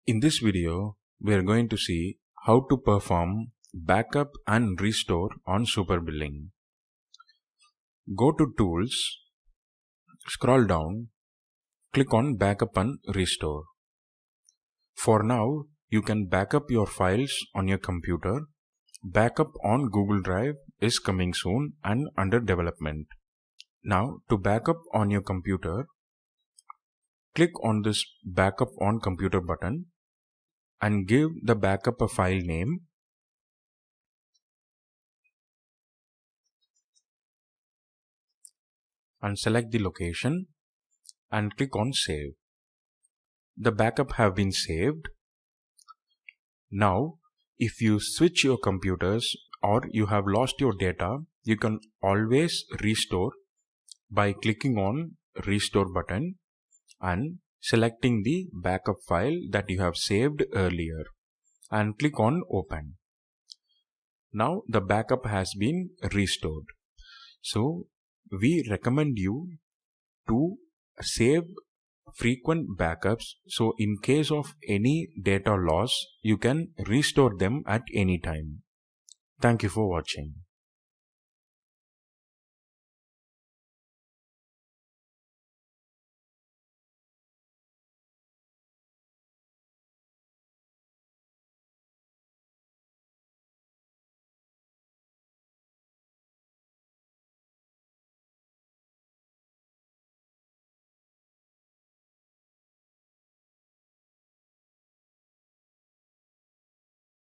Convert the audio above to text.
In this video, we are going to see how to perform backup and restore on super billing. Go to Tools, scroll down, click on Backup and Restore. For now, you can backup your files on your computer. Backup on Google Drive is coming soon and under development. Now, to backup on your computer, click on this Backup on Computer button and give the backup a file name. And select the location and click on Save. The backup have been saved. Now, if you switch your computers or you have lost your data, you can always restore by clicking on Restore button and selecting the backup file that you have saved earlier and click on Open. Now the backup has been restored. So we recommend you to save frequent backups, so in case of any data loss, you can restore them at any time. Thank you for watching.